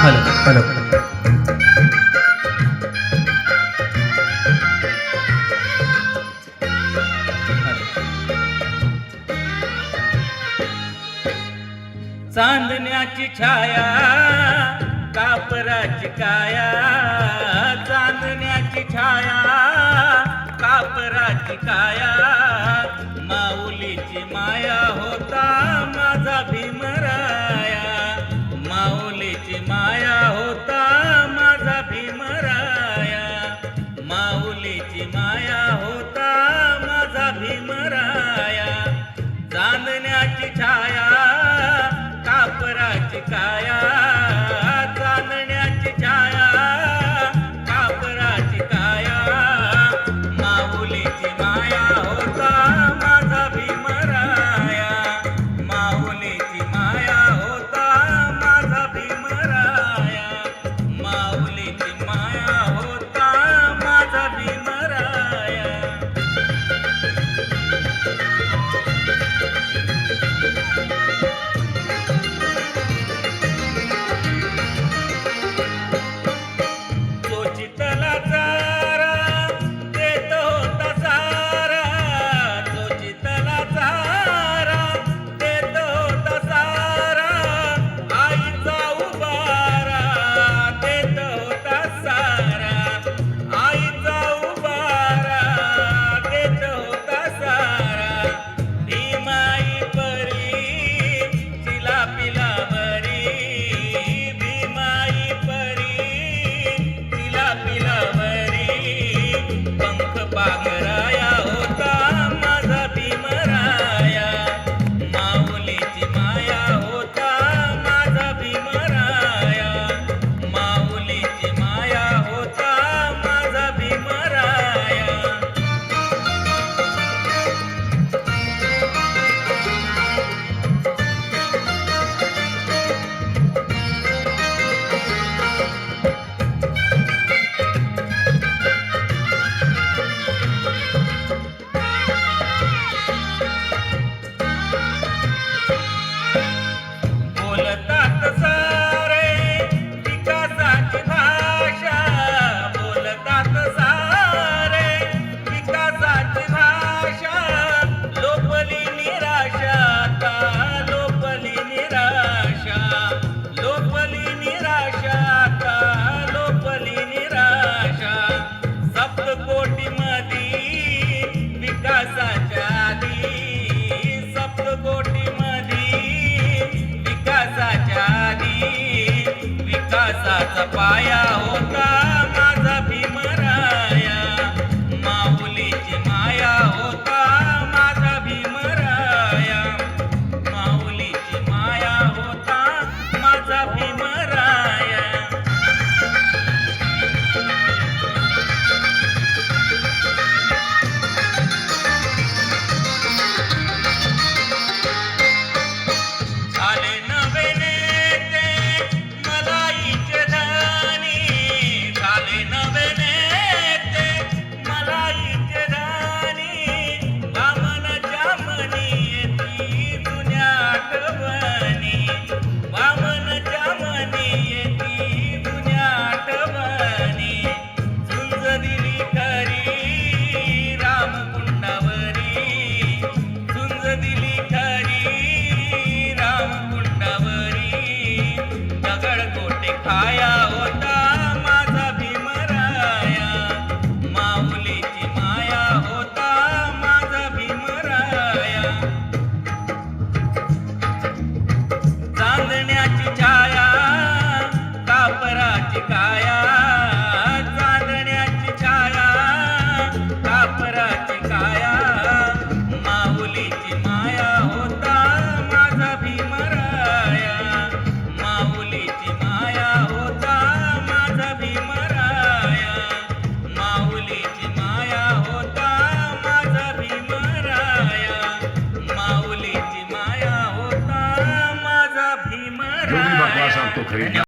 Hello hello. चांदण्याची छाया कापराची काया, चांदण्याची छाया कापराची काया, माऊलीची माया होता माझा भीमराया, माऊलीची माया होता माझा भीमराया, माऊलीची माया होता माझा भीमराया. चांदण्याची छाया कापराची काया, चांदण्याची छाया कापराची काया, माऊलीची माया होता माझा भीमराया, माऊलीची माया होता माझा भीमराया, माऊलीची माया होता माझा भीमराया. चोचितला चारा देत होता सारा, चोचितला चारा देत होता सारा, आईचा उबारा देत होता सारा, आईचा उबारा देत होता सारा. भीमाई परी चिला पिला बरी, भीमाई परी चिला पिला बरी, पंख पांघराया होता माझा भीमराया, माऊलीची माया होता माझा भीमराया, माऊलीची माया होता माझा भीमराया. बोलतात सारे विकासाची भाषा, बोलतात सारे विकासाची भाषा, लोपली निराशा आता लोपली निराशा, लोपली निराशा आता लोपली निराशा. सप्तकोटी मधी विकासाच्या आधी, सप्तकोटी मधी विकासाच्या आधी, विकासाचा पाया होता माझा भीमराया, माऊलीची माया होता माझा भीमराया, माऊलीची माया होता माझा भीमराया. आले नवे नेते मलाईचे धनी, झाले नवे नेते मलाईचे धनी, वामनच्या मनी येती जुन्या आठवणी, वामनच्या मनी येती जुन्या आठवणी. झुंज दिली खरी रामकुंडावरी, झुंज दिली खरी रामकुंडावरी, दगड कोटे खाया होता माझा भीमराया, माऊलीची माया होता माझा भीमराया. चांदण्याची छाया कापराची काया, चांदण्याची छाया कापराची काया, माऊलीची माया होता माझा भीमराया, माऊलीची माया होता माझा भीमराया, माऊलीची माया होता माझा भीमराया, माऊलीची माया होता माझा जो भी बकवास भीमराया. आपको खरीदना